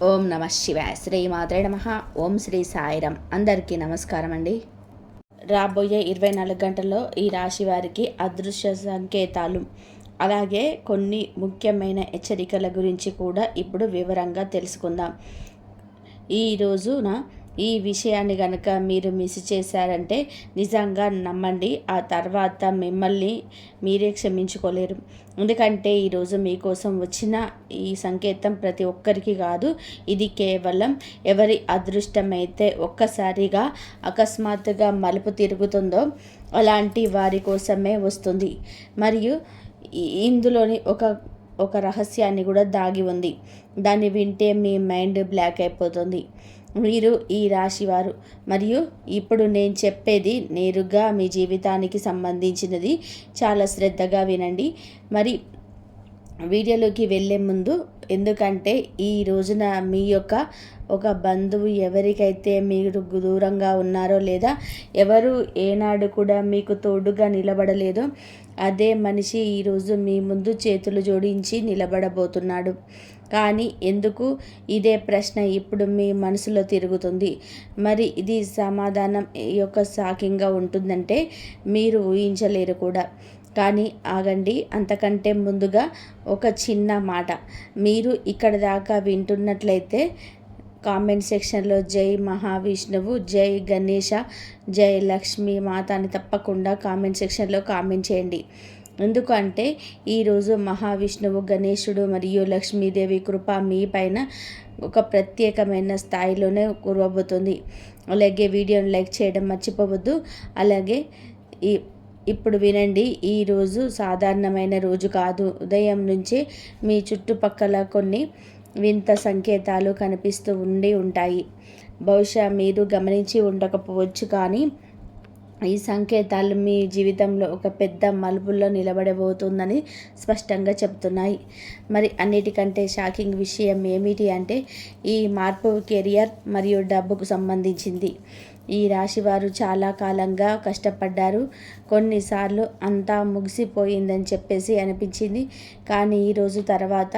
ఓం నమ శివాయ. శ్రీ మాత్రే నమ. ఓం శ్రీ సాయిరాం. అందరికీ నమస్కారం అండి. రాబోయే 24 గంటల్లో ఈ రాశి వారికి అదృశ్య సంకేతాలు, అలాగే కొన్ని ముఖ్యమైన హెచ్చరికల గురించి కూడా ఇప్పుడు వివరంగా తెలుసుకుందాం. ఈ రోజున ఈ విషయాన్ని కనుక మీరు మిస్ చేశారంటే నిజంగా నమ్మండి, ఆ తర్వాత మిమ్మల్ని మీరే క్షమించుకోలేరు. ఎందుకంటే ఈరోజు మీకోసం వచ్చిన ఈ సంకేతం ప్రతి ఒక్కరికి కాదు. ఇది కేవలం ఎవరి అదృష్టమైతే ఒక్కసారిగా అకస్మాత్తుగా మలుపు తిరుగుతుందో అలాంటి వారి కోసమే వస్తుంది. మరియు ఇందులోని ఒక రహస్యాన్ని కూడా దాగి ఉంది. దాన్ని వింటే మీ మైండ్ బ్లాక్ అయిపోతుంది. మీరు ఈ రాశివారు, మరియు ఇప్పుడు నేను చెప్పేది నేరుగా మీ జీవితానికి సంబంధించినది. చాలా శ్రద్ధగా వినండి. మరి వీడియోలోకి వెళ్ళే ముందు, ఎందుకంటే ఈ రోజున మీ యొక్క ఒక బంధువు ఎవరికైతే మీరు దూరంగా ఉన్నారో, లేదా ఎవరు ఏనాడు కూడా మీకు తోడుగా నిలబడలేదో అదే మనిషి ఈరోజు మీ ముందు చేతులు జోడించి నిలబడబోతున్నాడు. కానీ ఎందుకు, ఇదే ప్రశ్న ఇప్పుడు మీ మనసులో తిరుగుతుంది. మరి ఇది సమాధానం షాకింగ్గా ఉంటుందంటే మీరు ఊహించలేరు కూడా. కానీ ఆగండి, అంతకంటే ముందుగా ఒక చిన్న మాట. మీరు ఇక్కడ దాకా వింటున్నట్లయితే కామెంట్ సెక్షన్లో జై మహావిష్ణువు, జై గణేష, జై లక్ష్మీ మాత అని తప్పకుండా కామెంట్ సెక్షన్లో కామెంట్ చేయండి. ఎందుకంటే ఈరోజు మహావిష్ణువు, గణేశుడు మరియు లక్ష్మీదేవి కృప మీ పైన ఒక ప్రత్యేకమైన స్థాయిలోనే కురవబోతుంది. అలాగే వీడియోని లైక్ చేయడం మర్చిపోవద్దు. అలాగే ఇప్పుడు వినండి, ఈరోజు సాధారణమైన రోజు కాదు. ఉదయం నుంచే మీ చుట్టుపక్కల కొన్ని వింత సంకేతాలు కనిపిస్తూ ఉంటాయి. బహుశా మీరు గమనించి ఉండకపోవచ్చు, కానీ ఈ సంకేతాలు మీ జీవితంలో ఒక పెద్ద మలుపుల్లో నిలబడబోతుందని స్పష్టంగా చెప్తున్నాయి. మరి అన్నిటికంటే షాకింగ్ విషయం ఏమిటి అంటే, ఈ మార్పు కెరియర్ మరియు డబ్బుకు సంబంధించింది. ఈ రాశివారు చాలా కాలంగా కష్టపడ్డారు. కొన్నిసార్లు అంతా ముగిసిపోయిందని చెప్పేసి అనిపించింది. కానీ ఈరోజు తర్వాత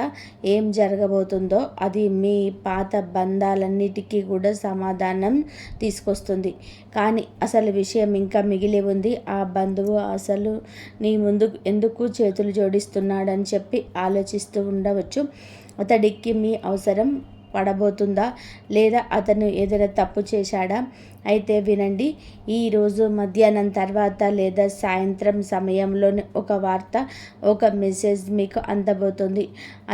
ఏం జరగబోతుందో అది మీ పాత బంధాలన్నిటికీ కూడా సమాధానం తీసుకొస్తుంది. కానీ అసలు విషయం ఇంకా మిగిలి ఉంది. ఆ బంధువు అసలు నీ ముందు ఎందుకు చేతులు జోడిస్తున్నాడని చెప్పి ఆలోచిస్తూ ఉండవచ్చు. అతడికి మీ అవసరం పడబోతుందా, లేదా అతను ఏదైనా తప్పు చేశాడా? అయితే వినండి, ఈరోజు మధ్యాహ్నం తర్వాత లేదా సాయంత్రం సమయంలోనే ఒక వార్త, ఒక మెసేజ్ మీకు అందబోతుంది.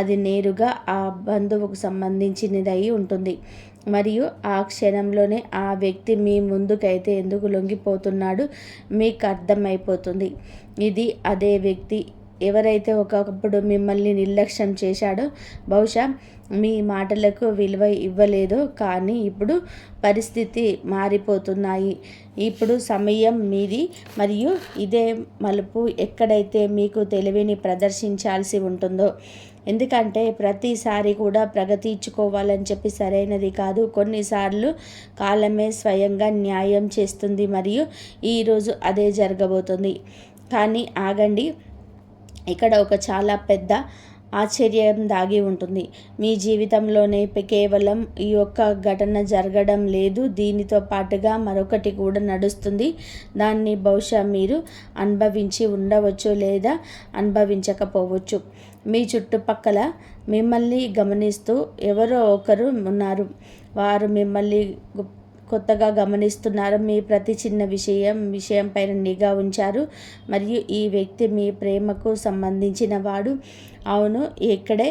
అది నేరుగా ఆ బంధువుకు సంబంధించినది అయి ఉంటుంది. మరియు ఆ క్షణంలోనే ఆ వ్యక్తి మీ ముందుకైతే ఎందుకు లొంగిపోతున్నాడు మీకు అర్థమైపోతుంది. ఇది అదే వ్యక్తి ఎవరైతే ఒకప్పుడు మిమ్మల్ని నిర్లక్ష్యం చేశాడో, బహుశా మీ మాటలకు విలువ ఇవ్వలేదో, కానీ ఇప్పుడు పరిస్థితి మారిపోతున్నాయి. ఇప్పుడు సమయం మీది. మరియు ఇదే మలుపు ఎక్కడైతే మీకు తెలివిని ప్రదర్శించాల్సి ఉంటుందో. ఎందుకంటే ప్రతిసారి కూడా ప్రగతి ఇచ్చుకోవాలని చెప్పి సరైనది కాదు. కొన్నిసార్లు కాలమే స్వయంగా న్యాయం చేస్తుంది. మరియు ఈరోజు అదే జరగబోతుంది. కానీ ఆగండి, ఇక్కడ ఒక చాలా పెద్ద ఆశ్చర్యం దాగి ఉంటుంది. మీ జీవితంలోనే కేవలం ఈ యొక్క ఘటన జరగడం లేదు, దీనితో పాటుగా మరొకటి కూడా నడుస్తుంది. దాన్ని బహుశా మీరు అనుభవించి ఉండవచ్చు, లేదా అనుభవించకపోవచ్చు. మీ చుట్టుపక్కల మిమ్మల్ని గమనిస్తూ ఎవరో ఒకరు ఉన్నారు. వారు మిమ్మల్ని కొత్తగా గమనిస్తున్నారు. మీ ప్రతి చిన్న విషయం పైన నిఘా ఉంచారు. మరియు ఈ వ్యక్తి మీ ప్రేమకు సంబంధించిన వాడు. అవును, ఇక్కడే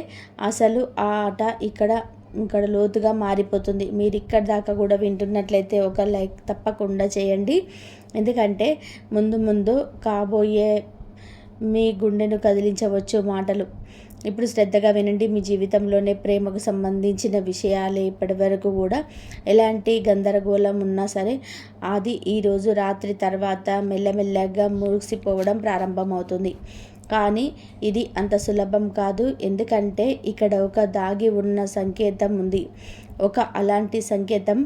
అసలు ఆ ఆట ఇక్కడ లోతుగా మారిపోతుంది. మీరు ఇక్కడ దాకా కూడా వింటున్నట్లయితే ఒక లైక్ తప్పకుండా చేయండి. ఎందుకంటే ముందు కాబోయే మీ గుండెను కదిలించవచ్చు మాటలు. ఇప్పుడు శ్రద్ధగా వినండి. మీ జీవితంలోనే ప్రేమకు సంబంధించిన విషయాలే ఇప్పటి వరకు కూడా ఎలాంటి గందరగోళం ఉన్నా సరే, అది ఈరోజు రాత్రి తర్వాత మెల్లమెల్లగా ముగిసిపోవడం ప్రారంభమవుతుంది. కానీ ఇది అంత సులభం కాదు. ఎందుకంటే ఇక్కడ ఒక దాగి ఉన్న సంకేతం ఉంది. అలాంటి సంకేతం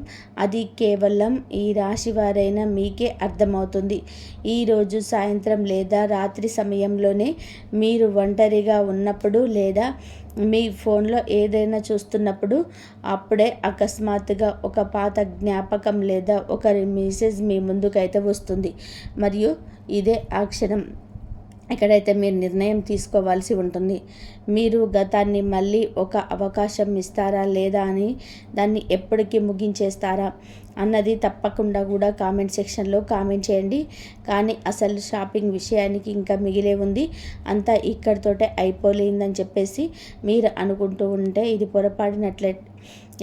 అది కేవలం ఈ రాశి వారైన మీకే అర్థమవుతుంది. ఈరోజు సాయంత్రం లేదా రాత్రి సమయంలోనే మీరు ఒంటరిగా ఉన్నప్పుడు లేదా మీ ఫోన్లో ఏదైనా చూస్తున్నప్పుడు అప్పుడే అకస్మాత్తుగా ఒక పాత జ్ఞాపకం లేదా ఒకరి మెసేజ్ మీ ముందుకైతే వస్తుంది. మరియు ఇదే ఆ క్షణం ఎక్కడైతే మీరు నిర్ణయం తీసుకోవాల్సి ఉంటుంది. మీరు గతాన్ని మళ్ళీ ఒక అవకాశం ఇస్తారా లేదా అని, దాన్ని ఎప్పటికీ ముగించేస్తారా అన్నది తప్పకుండా కూడా కామెంట్ సెక్షన్లో కామెంట్ చేయండి. కానీ అసలు షాపింగ్ విషయానికి ఇంకా మిగిలే ఉంది, అంతా ఇక్కడితోటే అయిపోలేదని చెప్పేసి మీరు అనుకుంటూ ఉంటే ఇది పొరపాడినట్లే.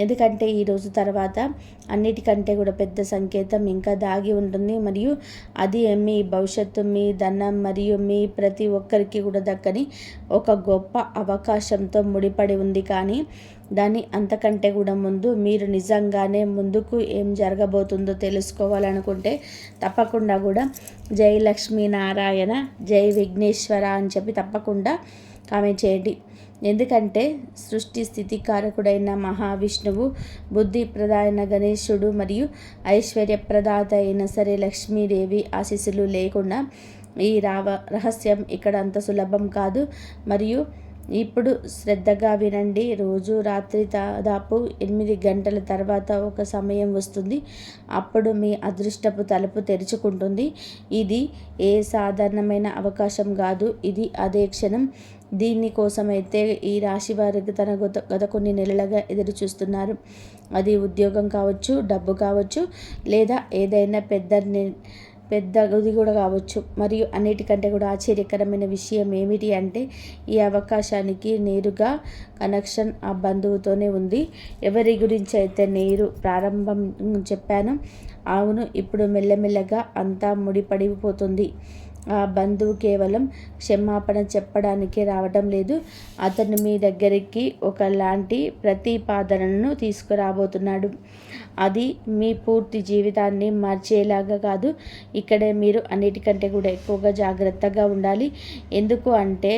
ఎందుకంటే ఈరోజు తర్వాత అన్నిటికంటే కూడా పెద్ద సంకేతం ఇంకా దాగి ఉంటుంది. మరియు అది మీ భవిష్యత్తు, మీ ధనం మరియు మీ ప్రతి ఒక్కరికి కూడా దక్కని ఒక గొప్ప అవకాశంతో ముడిపడి ఉంది. కానీ దాని అంతకంటే కూడా ముందు మీరు నిజంగానే ముందుకు ఏం జరగబోతుందో తెలుసుకోవాలనుకుంటే తప్పకుండా కూడా జై లక్ష్మీనారాయణ, జై విఘ్నేశ్వర అని చెప్పి తప్పకుండా కామెంట్ చేయండి. ఎందుకంటే సృష్టి స్థితికారకుడైన మహావిష్ణువు, బుద్ధి ప్రదాయన గణేశుడు మరియు ఐశ్వర్యప్రదాత అయిన సరే లక్ష్మీదేవి ఆశీస్సులు లేకుండా ఈ రహస్యం ఇక్కడ అంత సులభం కాదు. మరియు ఇప్పుడు శ్రద్ధగా వినండి. రోజు రాత్రి దాదాపు 8 గంటల తర్వాత ఒక సమయం వస్తుంది. అప్పుడు మీ అదృష్టపు తలుపు తెరుచుకుంటుంది. ఇది ఏ సాధారణమైన అవకాశం కాదు, ఇది అదే క్షణం. దీనికోసమైతే ఈ రాశి వారికి గత కొన్ని నెలలుగా ఎదురు చూస్తున్నారు. అది ఉద్యోగం కావచ్చు, డబ్బు కావచ్చు, లేదా ఏదైనా పెద్దది కూడా కావచ్చు. మరియు అన్నిటికంటే కూడా ఆశ్చర్యకరమైన విషయం ఏమిటి అంటే ఈ అవకాశానికి నేరుగా కనెక్షన్ ఆ బంధువుతోనే ఉంది. ఎవరి గురించి అయితే నేను ప్రారంభం చెప్పాను, అవును, ఇప్పుడు మెల్లమెల్లగా అంతా ముడిపడిపోతుంది. ఆ బంధువు కేవలం క్షమాపణ చెప్పడానికి రావటం లేదు, అతను మీ దగ్గరికి ఒకలాంటి ప్రతిపాదనను తీసుకురాబోతున్నాడు. అది మీ పూర్తి జీవితాన్ని మార్చేలాగా కాదు. ఇక్కడే మీరు అన్నిటికంటే కూడా ఎక్కువగా జాగ్రత్తగా ఉండాలి. ఎందుకు అంటే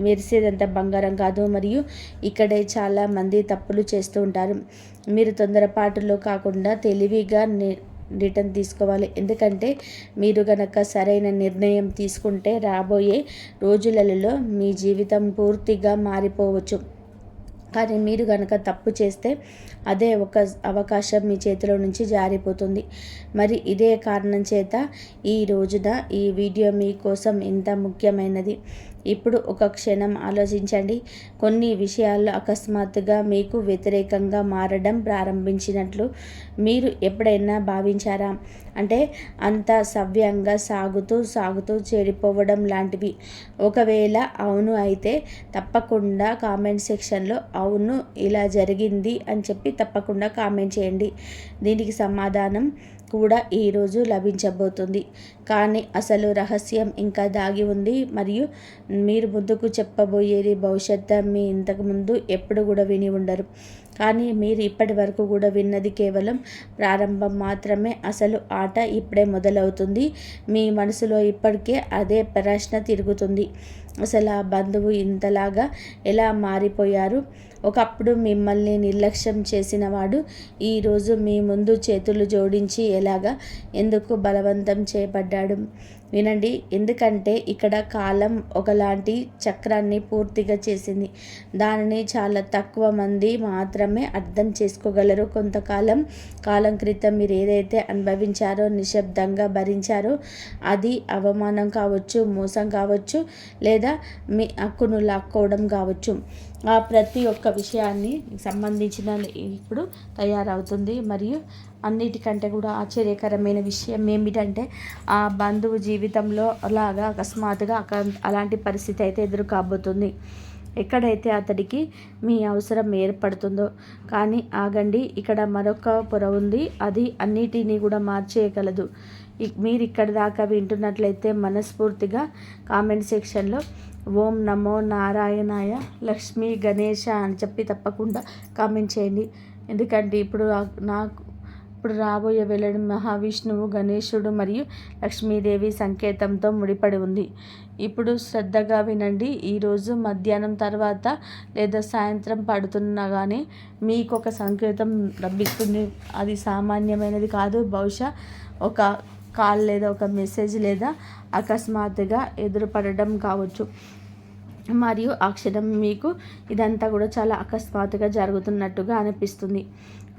మెరిసేదంతా బంగారం కాదు. మరియు ఇక్కడే చాలామంది తప్పులు చేస్తూ ఉంటారు. మీరు తొందరపాటులో కాకుండా తెలివిగా రిటర్న్ తీసుకోవాలి. ఎందుకంటే మీరు గనక సరైన నిర్ణయం తీసుకుంటే రాబోయే రోజులలో మీ జీవితం పూర్తిగా మారిపోవచ్చు. కానీ మీరు కనుక తప్పు చేస్తే అదే ఒక అవకాశం మీ చేతిలో నుంచి జారిపోతుంది. మరి ఇదే కారణం చేత ఈ రోజున ఈ వీడియో మీకోసం ఇంత ముఖ్యమైనది. ఇప్పుడు ఒక క్షణం ఆలోచించండి. కొన్ని విషయాల్లో అకస్మాత్తుగా మీకు వ్యతిరేకంగా మారడం ప్రారంభించినట్లు మీరు ఎప్పుడైనా భావించారా? అంటే అంత సవ్యంగా సాగుతూ చెడిపోవడం లాంటివి. ఒకవేళ అవును అయితే తప్పకుండా కామెంట్ సెక్షన్లో అవును ఇలా జరిగింది అని చెప్పి తప్పకుండా కామెంట్ చేయండి. దీనికి సమాధానం కూడా ఈరోజు లభించబోతుంది. కానీ అసలు రహస్యం ఇంకా దాగి ఉంది. మరియు మీరు ముందుకు చెప్పబోయేది భవిష్యత్తు మీ ఇంతకుముందు ఎప్పుడు కూడా విని ఉండరు. కానీ మీరు ఇప్పటి వరకు కూడా విన్నది కేవలం ప్రారంభం మాత్రమే. అసలు ఆట ఇప్పుడే మొదలవుతుంది. మీ మనసులో ఇప్పటికే అదే ప్రశ్న తిరుగుతుంది. అసలు ఆ బంధువు ఇంతలాగా ఎలా మారిపోయారు? ఒకప్పుడు మిమ్మల్ని నిర్లక్ష్యం చేసిన వాడు ఈరోజు మీ ముందు చేతులు జోడించి ఎందుకు బలవంతం చేయబడ్డాడు? వినండి. ఎందుకంటే ఇక్కడ కాలం ఒకలాంటి చక్రాన్ని పూర్తిగా చేసింది. దానిని చాలా తక్కువ మంది మాత్రమే అర్థం చేసుకోగలరు. కాలం క్రితం మీరు ఏదైతే అనుభవించారో, నిశ్శబ్దంగా భరించారో, అది అవమానం కావచ్చు, మోసం కావచ్చు, లేదా మీ హక్కును లాక్కోవడం కావచ్చు, ఆ ప్రతి ఒక్క విషయాన్ని సంబంధించిన ఇప్పుడు తయారవుతుంది. మరియు అన్నిటికంటే కూడా ఆశ్చర్యకరమైన విషయం ఏమిటంటే ఆ బంధువు జీవితంలో అలాగా అకస్మాత్తుగా అలాంటి పరిస్థితి అయితే ఎదురు కాబోతుంది. ఎక్కడైతే అతడికి మీ అవసరం ఏర్పడుతుందో. కానీ ఆగండి, ఇక్కడ మరొక పొర ఉంది. అది అన్నిటినీ కూడా మార్చేయగలదు. మీరు ఇక్కడ దాకా వింటున్నట్లయితే మనస్ఫూర్తిగా కామెంట్ సెక్షన్లో ఓం నమో నారాయణాయ, లక్ష్మీ గణేశ అని చెప్పి తప్పకుండా కామెంట్ చేయండి. ఎందుకంటే ఇప్పుడు రాబోయే వేళ మహావిష్ణువు, గణేశుడు మరియు లక్ష్మీదేవి సంకేతంతో ముడిపడి ఉంది. ఇప్పుడు శ్రద్ధగా వినండి. ఈరోజు మధ్యాహ్నం తర్వాత లేదా సాయంత్రం పడుతున్నా కానీ మీకు ఒక సంకేతం లభిస్తుంది. అది సామాన్యమైనది కాదు. బహుశా ఒక కాల్ లేదా ఒక మెసేజ్ లేదా అకస్మాత్తుగా ఎదురుపడడం కావచ్చు. మరియు ఆ క్షణం మీకు ఇదంతా కూడా చాలా అకస్మాత్తుగా జరుగుతున్నట్టుగా అనిపిస్తుంది.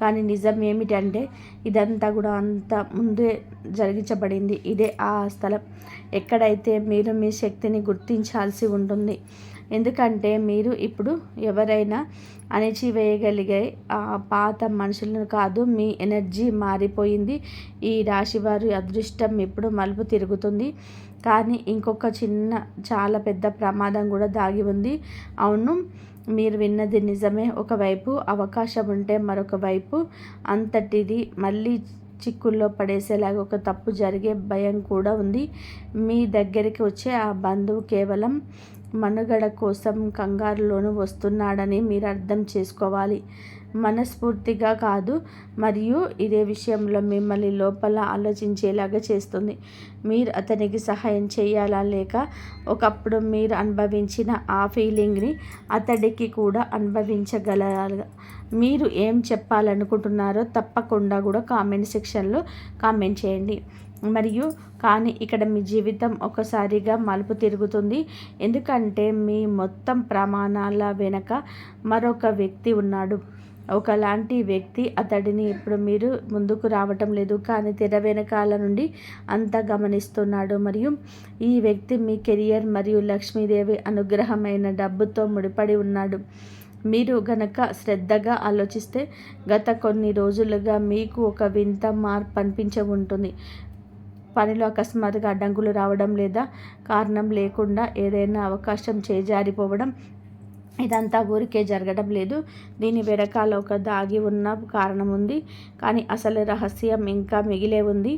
కానీ నిజం ఏమిటంటే ఇదంతా కూడా అంత ముందే జరిగించబడింది. ఇదే ఆ స్థలం ఎక్కడైతే మీరు మీ శక్తిని గుర్తించాల్సి ఉంటుంది. ఎందుకంటే మీరు ఇప్పుడు ఎవరైనా అణిచివేయగలిగే ఆ పాత మనుషులను కాదు, మీ ఎనర్జీ మారిపోయింది. ఈ రాశివారి అదృష్టం ఇప్పుడు మలుపు తిరుగుతుంది. కానీ ఇంకొక చిన్న చాలా పెద్ద ప్రమాదం కూడా దాగి ఉంది. అవును, మీరు విన్నది నిజమే. ఒకవైపు అవకాశం ఉంటే మరొక వైపు అంతటిది మళ్ళీ చిక్కుల్లో పడేసేలాగా ఒక తప్పు జరిగే భయం కూడా ఉంది. మీ దగ్గరికి వచ్చే ఆ బంధువు కేవలం మనుగడ కోసం కంగారులోనూ వస్తున్నాడని మీరు అర్థం చేసుకోవాలి. మనస్ఫూర్తిగా కాదు. మరియు ఇదే విషయంలో మిమ్మల్ని లోపల ఆలోచించేలాగా చేస్తుంది. మీరు అతనికి సహాయం చేయాలా, లేక ఒకప్పుడు మీరు అనుభవించిన ఆ ఫీలింగ్ని అతడికి కూడా అనుభవించగలరా? మీరు ఏం చెప్పాలనుకుంటున్నారో తప్పకుండా కూడా కామెంట్ సెక్షన్లో కామెంట్ చేయండి. మరియు కానీ ఇక్కడ మీ జీవితం ఒకసారిగా మలుపు తిరుగుతుంది. ఎందుకంటే మీ మొత్తం ప్రమాణాల వెనక మరొక వ్యక్తి ఉన్నాడు. ఒకలాంటి వ్యక్తి. అతడిని ఇప్పుడు మీరు ముందుకు రావటం లేదు, కానీ తెర వెనకాల నుండి అంతా గమనిస్తున్నాడు. మరియు ఈ వ్యక్తి మీ కెరియర్ మరియు లక్ష్మీదేవి అనుగ్రహమైన డబ్బుతో ముడిపడి ఉన్నాడు. మీరు గనక శ్రద్ధగా ఆలోచిస్తే గత కొన్ని రోజులుగా మీకు ఒక వింత మార్పు అనిపించి ఉంటుంది. పనిలో అకస్మాత్తుగా అడ్డంకులు రావడం లేదా కారణం లేకుండా ఏదైనా అవకాశం చేజారిపోవడం, ఇదంతా ఊరికే జరగడం లేదు. దీని వెనకాల ఒక దాగి ఉన్న కారణం ఉంది. కానీ అసలు రహస్యం ఇంకా మిగిలే ఉంది.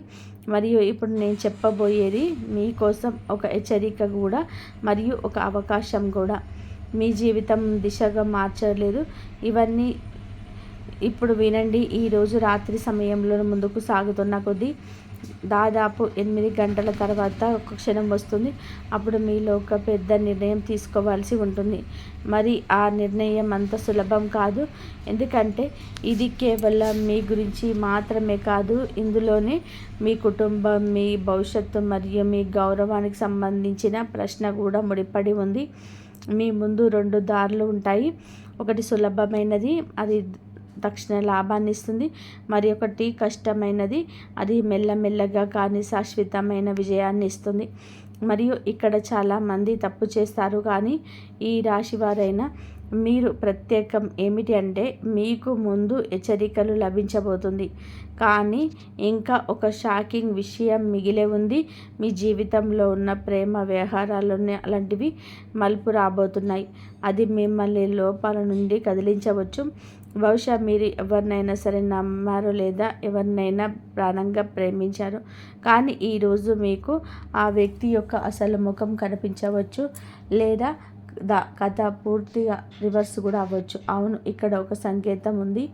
మరియు ఇప్పుడు నేను చెప్పబోయేది మీకోసం ఒక హెచ్చరిక కూడా మరియు ఒక అవకాశం కూడా. మీ జీవితం దిశగా మార్చలేదు. ఇవన్నీ ఇప్పుడు వినండి. ఈరోజు రాత్రి సమయంలో ముందుకు సాగుతున్న కొద్దీ దాదాపు 8 గంటల తర్వాత ఒక క్షణం వస్తుంది. అప్పుడు మీలో ఒక పెద్ద నిర్ణయం తీసుకోవాల్సి ఉంటుంది. మరి ఆ నిర్ణయం అంత సులభం కాదు. ఎందుకంటే ఇది కేవలం మీ గురించి మాత్రమే కాదు, ఇందులోనే మీ కుటుంబం, మీ భవిష్యత్తు మరియు మీ గౌరవానికి సంబంధించిన ప్రశ్న కూడా ముడిపడి ఉంది. మీ ముందు 2 దారులు ఉంటాయి. ఒకటి సులభమైనది, అది తక్షణ లాభాన్ని ఇస్తుంది. మరి ఒకటి కష్టమైనది, అది మెల్లమెల్లగా కానీ శాశ్వతమైన విజయాన్ని ఇస్తుంది. మరియు ఇక్కడ చాలామంది తప్పు చేస్తారు. కానీ ఈ రాశి వారైనా మీరు ప్రత్యేకం ఏమిటి అంటే మీకు ముందు హెచ్చరికలు లభించబోతుంది. కానీ ఇంకా ఒక షాకింగ్ విషయం మిగిలే ఉంది. మీ జీవితంలో ఉన్న ప్రేమ వ్యవహారాల్లోనే అలాంటివి మలుపు రాబోతున్నాయి. అది మిమ్మల్ని లోపాల నుండి కదిలించవచ్చు. బహుశా మీరు ఎవరినైనా సరే నమ్మారు లేదా ఎవరినైనా ప్రాణంగా ప్రేమించారు. కానీ ఈరోజు మీకు ఆ వ్యక్తి యొక్క అసలు ముఖం కనిపించవచ్చు, లేదా కథ పూర్తిగా రివర్స్ కూడా అవ్వచ్చు. అవును, ఇక్కడ ఒక సంకేతం ఉంది.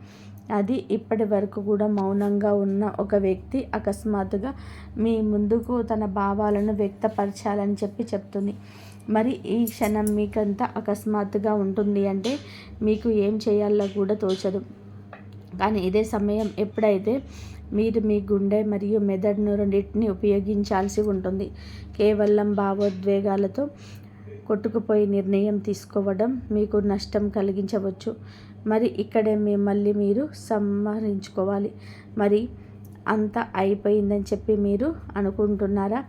అది ఇప్పటి వరకు కూడా మౌనంగా ఉన్న ఒక వ్యక్తి అకస్మాత్తుగా మీ ముందుకు తన భావాలను వ్యక్తపరచాలని చెప్తుంది. మరి ఈ క్షణం మీకంతా అకస్మాత్తుగా ఉంటుంది. అంటే మీకు ఏం చేయాలో కూడా తోచదు. కానీ ఇదే సమయం ఎప్పుడైతే మీరు మీ గుండె మరియు మెదడును రెండింటిని ఉపయోగించాల్సి ఉంటుంది. కేవలం భావోద్వేగాలతో కొట్టుకుపోయి నిర్ణయం తీసుకోవడం మీకు నష్టం కలిగించవచ్చు. మరి ఇక్కడే మిమ్మల్ని మీరు సంహరించుకోవాలి. మరి అంతా అయిపోయిందని చెప్పి మీరు అనుకుంటున్నారా?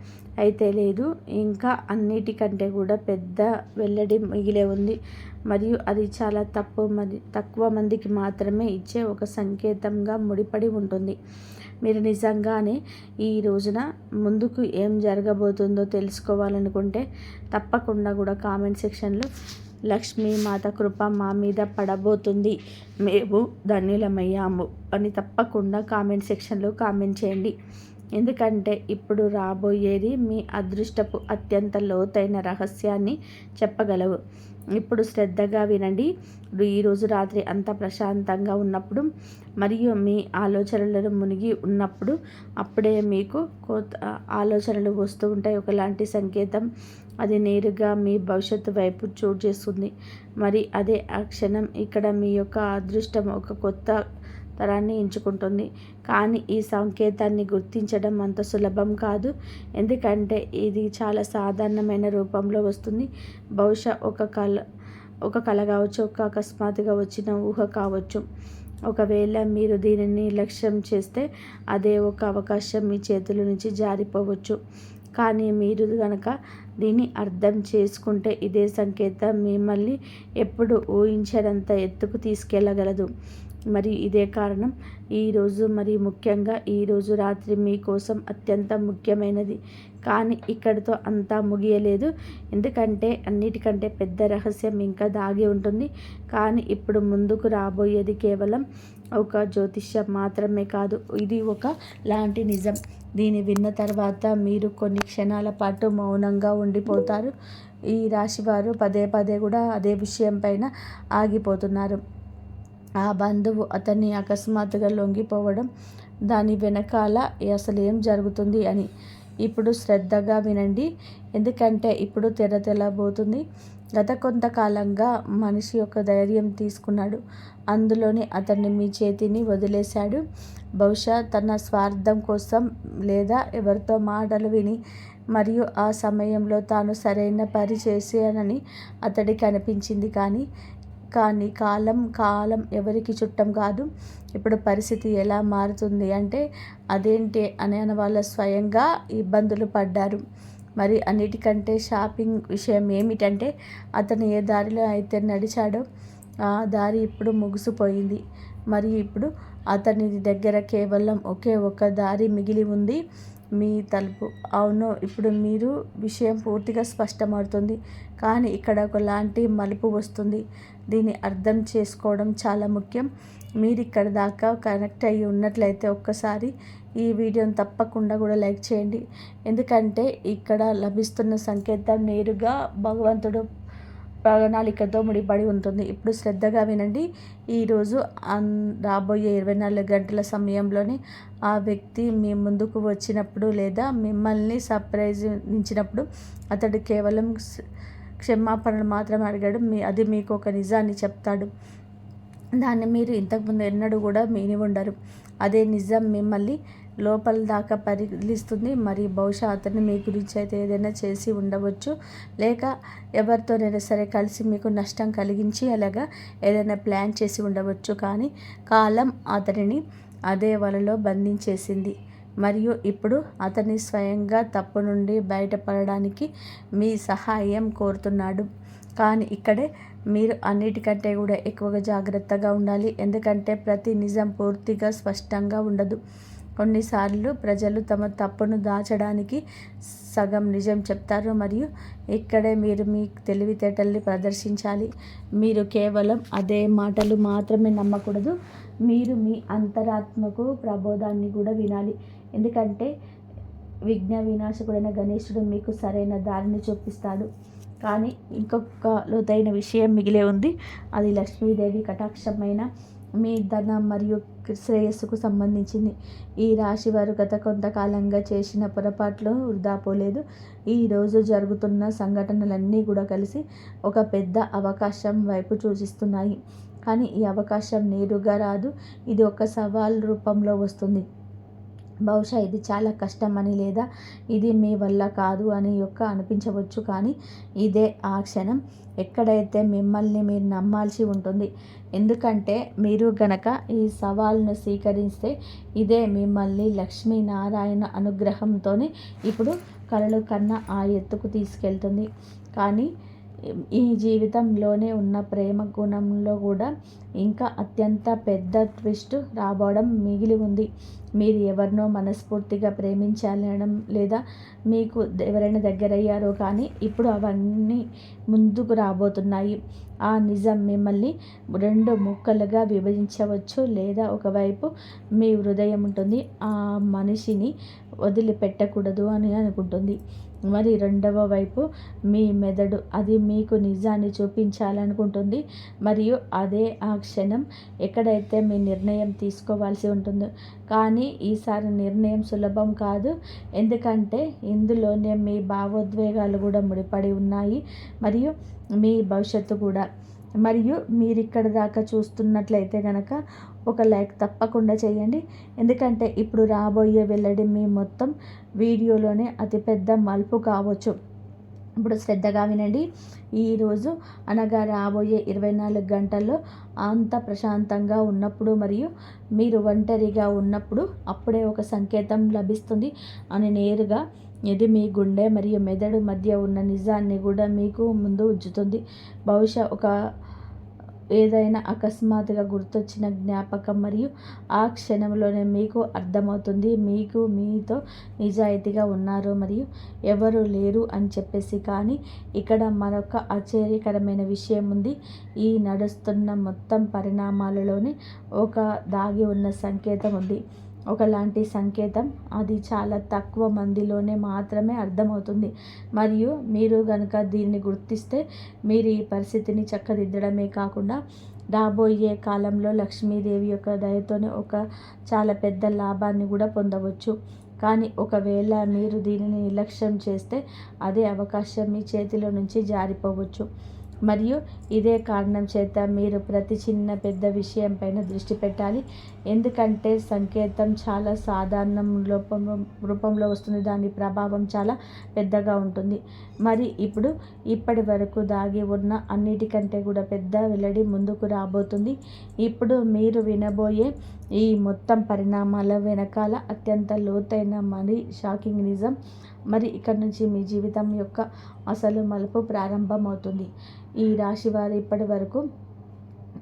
అయితే లేదు, ఇంకా అన్నిటికంటే కూడా పెద్ద వెల్లడి మిగిలే ఉంది. మరియు అది చాలా తక్కువ మందికి మాత్రమే ఇచ్చే ఒక సంకేతంగా ముడిపడి ఉంటుంది. మీరు నిజంగానే ఈ రోజున ముందుకు ఏం జరగబోతుందో తెలుసుకోవాలనుకుంటే తప్పకుండా కూడా కామెంట్ సెక్షన్లో లక్ష్మీ మాత కృప మా మీద పడబోతుంది, మేము ధన్యులమయ్యాము అని తప్పకుండా కామెంట్ సెక్షన్లో కామెంట్ చేయండి. ఎందుకంటే ఇప్పుడు రాబోయేది మీ అదృష్టపు అత్యంత లోతైన రహస్యాన్ని చెప్పగలవు. ఇప్పుడు శ్రద్ధగా వినండి. ఈరోజు రాత్రి అంత ప్రశాంతంగా ఉన్నప్పుడు మరియు మీ ఆలోచనలను మునిగి ఉన్నప్పుడు అప్పుడే మీకు కొత్త ఆలోచనలు వస్తూ ఉంటాయి. ఒకలాంటి సంకేతం. అది నేరుగా మీ భవిష్యత్తు వైపు చోటు చేస్తుంది. మరి అదే ఆ క్షణం ఇక్కడ మీ యొక్క అదృష్టం ఒక కొత్త తరాన్ని ఎంచుకుంటుంది. కానీ ఈ సంకేతాన్ని గుర్తించడం అంత సులభం కాదు. ఎందుకంటే ఇది చాలా సాధారణమైన రూపంలో వస్తుంది. బహుశా ఒక కళ కావచ్చు, ఒక అకస్మాత్తుగా వచ్చిన ఊహ కావచ్చు. ఒకవేళ మీరు దీనిని నిర్లక్ష్యం చేస్తే అదే ఒక అవకాశం మీ చేతుల నుంచి జారిపోవచ్చు. కానీ మీరు కనుక దీన్ని అర్థం చేసుకుంటే ఇదే సంకేతం మిమ్మల్ని ఎప్పుడు ఊహించనంత ఎత్తుకు తీసుకెళ్ళగలదు. మరి ఇదే కారణం ఈరోజు, మరి ముఖ్యంగా ఈరోజు రాత్రి మీకోసం అత్యంత ముఖ్యమైనది. కానీ ఇక్కడితో అంతా ముగియలేదు. ఎందుకంటే అన్నిటికంటే పెద్ద రహస్యం ఇంకా దాగి ఉంటుంది. కానీ ఇప్పుడు ముందుకు రాబోయేది కేవలం ఒక జ్యోతిష్యం మాత్రమే కాదు, ఇది ఒక లాంటి నిజం. దీన్ని విన్న తర్వాత మీరు కొన్ని క్షణాల పాటు మౌనంగా ఉండిపోతారు. ఈ రాశివారు పదే పదే కూడా అదే విషయం పైన ఆగిపోతున్నారు. ఆ బంధువు అతన్ని అకస్మాత్తుగా లొంగిపోవడం, దాని వెనకాల అసలు ఏం జరుగుతుంది అని. ఇప్పుడు శ్రద్ధగా వినండి. ఎందుకంటే ఇప్పుడు తెల్లబోతుంది. గత కొంతకాలంగా మనిషి యొక్క ధైర్యం తీసుకున్నాడు. అందులోనే అతన్ని మీ చేతిని వదిలేశాడు. బహుశా తన స్వార్థం కోసం లేదా ఎవరితో మాటలు విని, మరియు ఆ సమయంలో తాను సరైన పని చేశానని అతడికి అనిపించింది. కానీ కాలం ఎవరికి చుట్టం కాదు. ఇప్పుడు పరిస్థితి ఎలా మారుతుంది అంటే అదేంటి అనే వాళ్ళు స్వయంగా ఇబ్బందులు పడ్డారు. మరి అన్నిటికంటే షాపింగ్ విషయం ఏమిటంటే అతను ఏ దారిలో అయితే నడిచాడో ఆ దారి ఇప్పుడు ముగిసిపోయింది. మరియు ఇప్పుడు అతని దగ్గర కేవలం ఒకే ఒక దారి మిగిలి ఉంది, మీ తలుపు. అవును, ఇప్పుడు మీరు విషయం పూర్తిగా స్పష్టమవుతుంది. కానీ ఇక్కడ ఒకలాంటి మలుపు వస్తుంది. దీన్ని అర్థం చేసుకోవడం చాలా ముఖ్యం. మీరు ఇక్కడ దాకా కనెక్ట్ అయ్యి ఉన్నట్లయితే ఒక్కసారి ఈ వీడియోని తప్పకుండా కూడా లైక్ చేయండి. ఎందుకంటే ఇక్కడ లభిస్తున్న సంకేతం నేరుగా భగవంతుడు ప్రణాళికతో ముడిపడి ఉంటుంది. ఇప్పుడు శ్రద్ధగా వినండి. ఈరోజు రాబోయే 24 గంటల సమయంలోనే ఆ వ్యక్తి మీ ముందుకు వచ్చినప్పుడు లేదా మిమ్మల్ని సర్ప్రైజించినప్పుడు అతడు కేవలం క్షమాపణలు మాత్రమే అడిగాడు. అది మీకు ఒక నిజాన్ని చెప్తాడు. దాన్ని మీరు ఇంతకుముందు ఎన్నడూ కూడా విని ఉండరు. అదే నిజం మిమ్మల్ని లోపల దాకా పరిగణిస్తుంది. మరి బహుశా అతను మీ గురించి అయితే ఏదైనా చేసి ఉండవచ్చు, లేక ఎవరితోనైనా సరే కలిసి మీకు నష్టం కలిగించి అలాగా ఏదైనా ప్లాన్ చేసి ఉండవచ్చు. కానీ కాలం అతనిని అదే వలలో బంధించేసింది. మరియు ఇప్పుడు అతని స్వయంగా తప్పు నుండి బయటపడడానికి మీ సహాయం కోరుతున్నాడు. కానీ ఇక్కడే మీరు అన్నిటికంటే కూడా ఎక్కువగా జాగ్రత్తగా ఉండాలి. ఎందుకంటే ప్రతి నిజం పూర్తిగా స్పష్టంగా ఉండదు. కొన్నిసార్లు ప్రజలు తమ తప్పును దాచడానికి సగం నిజం చెప్తారు. మరియు ఇక్కడే మీరు మీ తెలివితేటల్ని ప్రదర్శించాలి. మీరు కేవలం అదే మాటలు మాత్రమే నమ్మకూడదు. మీరు మీ అంతరాత్మకు ప్రబోధాన్ని కూడా వినాలి. ఎందుకంటే విఘ్న వినాశకుడైన గణేశుడు మీకు సరైన దారిని చూపిస్తాడు. కానీ ఇంకొక లోతైన విషయం మిగిలే ఉంది. అది లక్ష్మీదేవి కటాక్షమైన మీ ధనం మరియు శ్రేయస్సుకు సంబంధించింది. ఈ రాశి వారు గత కొంతకాలంగా చేసిన పొరపాట్లు వృధా పోలేదు. ఈరోజు జరుగుతున్న సంఘటనలన్నీ కూడా కలిసి ఒక పెద్ద అవకాశం వైపు సూచిస్తున్నాయి. కానీ ఈ అవకాశం నేరుగా రాదు, ఇది ఒక సవాల్ రూపంలో వస్తుంది. బహుశా ఇది చాలా కష్టమని లేదా ఇది మీ వల్ల కాదు అని అనిపించవచ్చు. కానీ ఇదే ఆ క్షణం ఎక్కడైతే మిమ్మల్ని మీరు నమ్మాల్సి ఉంటుంది. ఎందుకంటే మీరు గనక ఈ సవాల్ను స్వీకరిస్తే ఇదే మిమ్మల్ని లక్ష్మీనారాయణ అనుగ్రహంతోనే ఇప్పుడు కలలు కన్నా ఆ ఎత్తుకు తీసుకెళ్తుంది. కానీ ఈ జీవితంలోనే ఉన్న ప్రేమ గుణంలో కూడా ఇంకా అత్యంత పెద్ద ట్విస్ట్ రాబోవడం మిగిలి ఉంది. మీరు ఎవరినో మనస్ఫూర్తిగా ప్రేమించాలనడం లేదా మీకు ఎవరైనా దగ్గరయ్యారో కానీ ఇప్పుడు అవన్నీ ముందుకు రాబోతున్నాయి. ఆ నిజం మిమ్మల్ని 2 ముక్కలుగా విభజించవచ్చు, లేదా ఒకవైపు మీ హృదయం ఉంటుంది, ఆ మనిషిని వదిలిపెట్టకూడదు అని అనుకుంటుంది. మరి రెండవ వైపు మీ మెదడు, అది మీకు నిజాన్ని చూపించాలనుకుంటుంది. మరియు అదే ఆ క్షణం ఎక్కడైతే మీ నిర్ణయం తీసుకోవాల్సి ఉంటుందో. కానీ ఈసారి నిర్ణయం సులభం కాదు. ఎందుకంటే ఇందులోనే మీ భావోద్వేగాలు కూడా ముడిపడి ఉన్నాయి, మరియు మీ భవిష్యత్తు కూడా. మరియు మీరు ఇక్కడ దాకా చూస్తున్నట్లయితే కనుక ఒక లైక్ తప్పకుండా చేయండి. ఎందుకంటే ఇప్పుడు రాబోయే వెల్లడి మీ మొత్తం వీడియోలోనే అతిపెద్ద మలుపు కావచ్చు. ఇప్పుడు శ్రద్ధగా వినండి. ఈరోజు అనగా రాబోయే 24 గంటల్లో అంత ప్రశాంతంగా ఉన్నప్పుడు మరియు మీరు ఒంటరిగా ఉన్నప్పుడు అప్పుడే ఒక సంకేతం లభిస్తుంది అని నేరుగా ఇది మీ గుండె మరియు మెదడు మధ్య ఉన్న నిజాన్ని కూడా మీకు ముందు ఉంచుతుంది. బహుశా ఏదైనా అకస్మాత్తుగా గుర్తొచ్చిన జ్ఞాపకం, మరియు ఆ క్షణంలోనే మీకు అర్థమవుతుంది మీకు మీతో నిజాయితీగా ఉన్నారు మరియు ఎవరు లేరు అని చెప్పేసి. కానీ ఇక్కడ మరొక ఆశ్చర్యకరమైన విషయం ఉంది. ఈ నడుస్తున్న మొత్తం పరిణామాలలోనే ఒక దాగి ఉన్న సంకేతం ఉంది. ఒకలాంటి సంకేతం, అది చాలా తక్కువ మందిలోనే మాత్రమే అర్థమవుతుంది. మరియు మీరు కనుక దీన్ని గుర్తిస్తే మీరు ఈ పరిస్థితిని చక్కదిద్దడమే కాకుండా రాబోయే కాలంలో లక్ష్మీదేవి యొక్క దయతోనే ఒక చాలా పెద్ద లాభాన్ని కూడా పొందవచ్చు. కానీ ఒకవేళ మీరు దీనిని నిర్లక్ష్యం చేస్తే అదే అవకాశం మీ చేతిలో నుంచి జారిపోవచ్చు. మరియు ఇదే కారణం చేత మీరు ప్రతి చిన్న పెద్ద విషయం పైన దృష్టి పెట్టాలి. ఎందుకంటే సంకేతం చాలా సాధారణ రూపంలో వస్తుంది, దాని ప్రభావం చాలా పెద్దగా ఉంటుంది. మరి ఇప్పటి వరకు దాగి ఉన్న అన్నిటికంటే కూడా పెద్ద వెల్లడి ముందుకు రాబోతుంది. ఇప్పుడు మీరు వినబోయే ఈ మొత్తం పరిణామాల వెనకాల అత్యంత లోతైన మరి షాకింగ్ నిజం. మరి ఇక్కడ నుంచి మీ జీవితం యొక్క అసలు మలుపు ప్రారంభమవుతుంది. ఈ రాశి వారు ఇప్పటి వరకు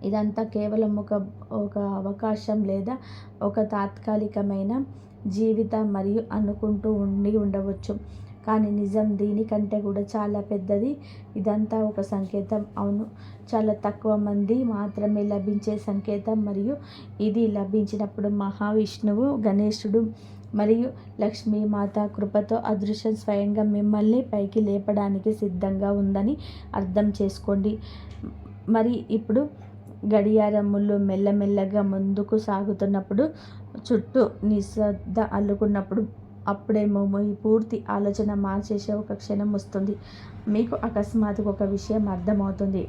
ఇదంతా కేవలం ఒక అవకాశం లేదా ఒక తాత్కాలికమైన జీవితం మరియు అనుకుంటూ ఉండవచ్చు. కానీ నిజం దీనికంటే కూడా చాలా పెద్దది. ఇదంతా ఒక సంకేతం, అవును, చాలా తక్కువ మంది మాత్రమే లభించే సంకేతం. మరియు ఇది లభించినప్పుడు మహావిష్ణువు, గణేశుడు మరియు లక్ష్మీమాత కృపతో అదృశ్యం స్వయంగా మిమ్మల్ని పైకి లేపడానికి సిద్ధంగా ఉందని అర్థం చేసుకోండి. మరి ఇప్పుడు గడియారములు మెల్లమెల్లగా ముందుకు సాగుతున్నప్పుడు, చుట్టూ నిశ్శబ్ద అల్లుకున్నప్పుడు, అప్పుడేమో మీ పూర్తి ఆలోచన మార్చేసే ఒక క్షణం వస్తుంది. మీకు అకస్మాత్తుగా ఒక విషయం అర్థమవుతుంది.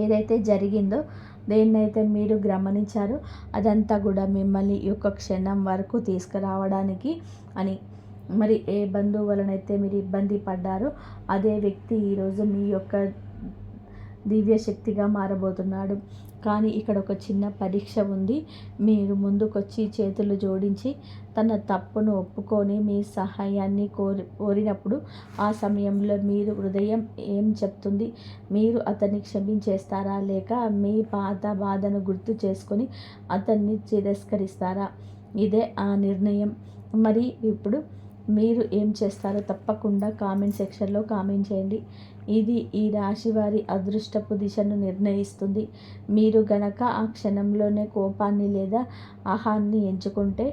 ఏదైతే జరిగిందో, దేన్నైతే మీరు గమనించారో అదంతా కూడా మిమ్మల్ని ఈ యొక్క క్షణం వరకు తీసుకురావడానికి అని. మరి ఏ బంధువు వలనైతే మీరు ఇబ్బంది పడ్డారో అదే వ్యక్తి ఈరోజు మీ యొక్క దివ్య శక్తిగా మారబోతున్నాడు. కానీ ఇక్కడ ఒక చిన్న పరీక్ష ఉంది. మీరు ముందుకొచ్చి చేతులు జోడించి తన తప్పును ఒప్పుకొని మీ సహాయాన్ని కోరినప్పుడు ఆ సమయంలో మీరు హృదయం ఏం చెప్తుంది? మీరు అతన్ని క్షమించేస్తారా, లేక మీ పాత బాధను గుర్తు చేసుకొని అతన్ని తిరస్కరిస్తారా? ఇదే ఆ నిర్ణయం. మరి ఇప్పుడు మీరు ఏం చేస్తారో తప్పకుండా కామెంట్ సెక్షన్లో కామెంట్ చేయండి. ఇది ఈ రాశి వారి అదృష్టపు దిశను నిర్ణయిస్తుంది. మీరు గనక ఆ క్షణంలోనే కోపాన్ని లేదా ఆహాన్ని ఎంచుకుంటే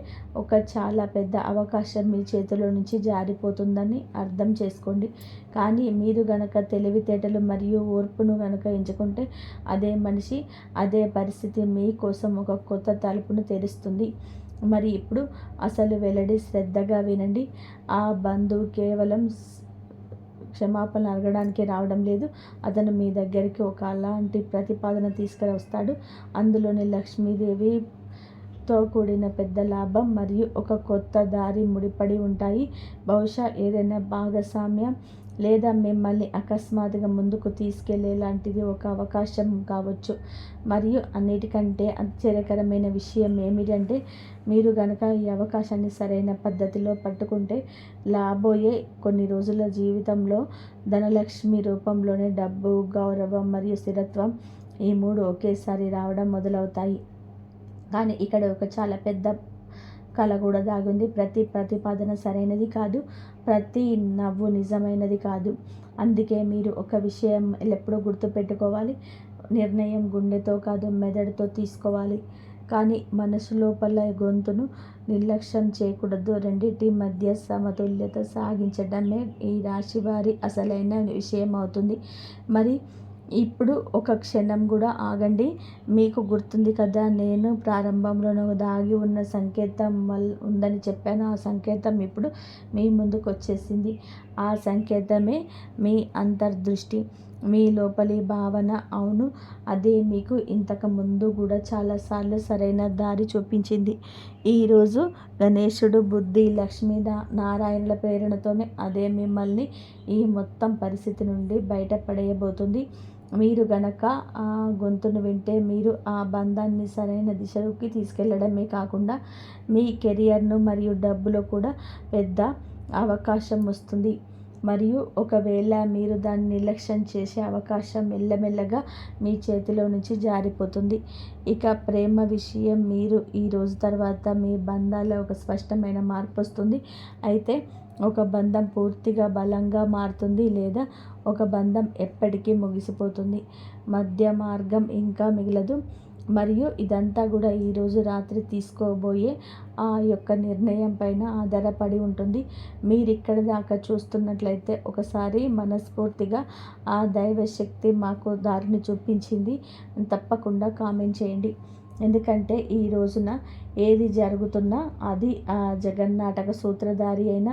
ఒక చాలా పెద్ద అవకాశం మీ చేతిలో నుంచి జారిపోతుందని అర్థం చేసుకోండి. కానీ మీరు గనక తెలివితేటలు మరియు ఓర్పును గనక ఎంచుకుంటే అదే మనిషి, అదే పరిస్థితి మీ కోసం ఒక కొత్త తలుపును తెరుస్తుంది. మరి ఇప్పుడు అసలు వెల్లడి, శ్రద్ధగా వినండి. ఆ బంధువు కేవలం క్షమాపణ అడగడానికి రావడం లేదు. అతను మీ దగ్గరికి ఒక అలాంటి ప్రతిపాదన తీసుకువస్తాడు. అందులోని లక్ష్మీదేవితో కూడిన పెద్ద లాభం మరియు ఒక కొత్త దారి ముడిపడి ఉంటాయి. బహుశా ఏదైనా భాగస్వామ్యం లేదా మిమ్మల్ని అకస్మాత్తుగా ముందుకు తీసుకెళ్లేలాంటిది ఒక అవకాశం కావచ్చు. మరియు అన్నిటికంటే ఆశ్చర్యకరమైన విషయం ఏమిటంటే, మీరు గనక ఈ అవకాశాన్ని సరైన పద్ధతిలో పట్టుకుంటే రాబోయే కొన్ని రోజుల జీవితంలో ధనలక్ష్మి రూపంలోనే డబ్బు, గౌరవం మరియు స్థిరత్వం, ఈ 3 ఒకేసారి రావడం మొదలవుతాయి. కానీ ఇక్కడ ఒక చాలా పెద్ద కళ కూడా దాగుంది. ప్రతి ప్రతిపాదన సరైనది కాదు, ప్రతి నవ్వు నిజమైనది కాదు. అందుకే మీరు ఒక విషయం ఎల్లప్పుడూ గుర్తుపెట్టుకోవాలి. నిర్ణయం గుండెతో కాదు, మెదడుతో తీసుకోవాలి. కానీ మనసు లోపల గొంతును నిర్లక్ష్యం చేయకూడదు. రెండింటి మధ్య సమతుల్యత సాగించడమే ఈ రాశి వారి అసలైన విషయం అవుతుంది. మరి ఇప్పుడు ఒక క్షణం కూడా ఆగండి. మీకు గుర్తుంది కదా, నేను ప్రారంభంలోనే దాగి ఉన్న సంకేతం ఉందని చెప్పాను. ఆ సంకేతం ఇప్పుడు మీ ముందుకు వచ్చేసింది. ఆ సంకేతమే మీ అంతర్దృష్టి, మీ లోపలి భావన. అవును, అదే మీకు ఇంతకు ముందు కూడా చాలాసార్లు సరైన దారి చూపించింది. ఈరోజు గణేశుడు, బుద్ధి, లక్ష్మీ నారాయణుల ప్రేరణతోనే అదే మిమ్మల్ని ఈ మొత్తం పరిస్థితి నుండి బయటపడేయబోతుంది. మీరు గనక ఆ గొంతును వింటే మీరు ఆ బంధాన్ని సరైన దిశలోకి తీసుకెళ్లడమే కాకుండా మీ కెరియర్ను మరియు డబ్బులో కూడా పెద్ద అవకాశం వస్తుంది. మరియు ఒకవేళ మీరు దాన్ని నిర్లక్ష్యం చేసే అవకాశం మెల్లమెల్లగా మీ చేతిలో నుంచి జారిపోతుంది. ఇక ప్రేమ విషయం, మీరు ఈ రోజు తర్వాత మీ బంధాల్లో ఒక స్పష్టమైన మార్పు వస్తుంది. అయితే ఒక బంధం పూర్తిగా బలంగా మారుతుంది, లేదా ఒక బంధం ఎప్పటికీ ముగిసిపోతుంది. మధ్య మార్గం ఇంకా మిగలదు. మరియు ఇదంతా కూడా ఈరోజు రాత్రి తీసుకోబోయే ఆ యొక్క నిర్ణయం పైన ఆధారపడి ఉంటుంది. మీరు ఇక్కడి దాకా చూస్తున్నట్లయితే ఒకసారి మనస్ఫూర్తిగా ఆ దైవశక్తి మాకు దారిని చూపించింది తప్పకుండా కామెంట్ చేయండి. ఎందుకంటే ఈ రోజున ఏది జరుగుతున్నా అది ఆ జగన్నాటక సూత్రధారి అయిన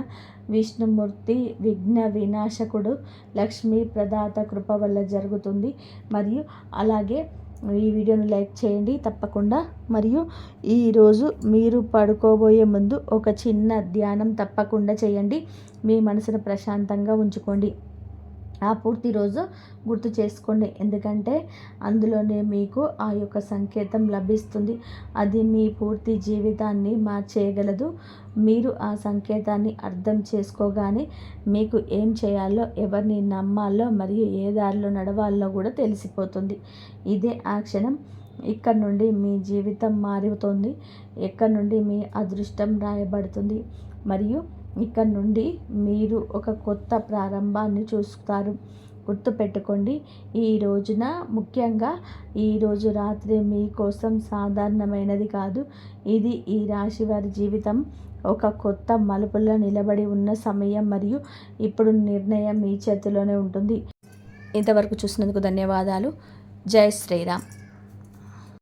విష్ణుమూర్తి, విఘ్న వినాశకుడు, లక్ష్మీ ప్రదాత కృప వల్ల జరుగుతుంది. మరియు అలాగే ఈ వీడియోని లైక్ చేయండి తప్పకుండా. మరియు ఈరోజు మీరు పడుకోబోయే ముందు ఒక చిన్న ధ్యానం తప్పకుండా చేయండి. మీ మనసును ప్రశాంతంగా ఉంచుకోండి. ఆ పూర్తి రోజు గుర్తు చేసుకోండి. ఎందుకంటే అందులోనే మీకు ఆ యొక్క సంకేతం లభిస్తుంది. అది మీ పూర్తి జీవితాన్ని మార్చేయగలదు. మీరు ఆ సంకేతాన్ని అర్థం చేసుకోగానే మీకు ఏం చేయాలో, ఎవరిని నమ్మాలో మరియు ఏ దారిలో నడవాలో కూడా తెలిసిపోతుంది. ఇదే ఆ క్షణం. ఇక్కడ నుండి మీ జీవితం మారుతుంది. ఇక్కడ నుండి మీ అదృష్టం రాయబడుతుంది. మరియు ఇక్కడ నుండి మీరు ఒక కొత్త ప్రారంభాన్ని చూస్తారు. గుర్తుపెట్టుకోండి, ఈ రోజున ముఖ్యంగా ఈరోజు రాత్రి మీకోసం సాధారణమైనది కాదు. ఇది ఈ రాశి వారి జీవితం ఒక కొత్త మలుపులో నిలబడి ఉన్న సమయం. మరియు ఇప్పుడు నిర్ణయం మీ చేతిలోనే ఉంటుంది. ఇంతవరకు చూసినందుకు ధన్యవాదాలు. జై శ్రీరామ్.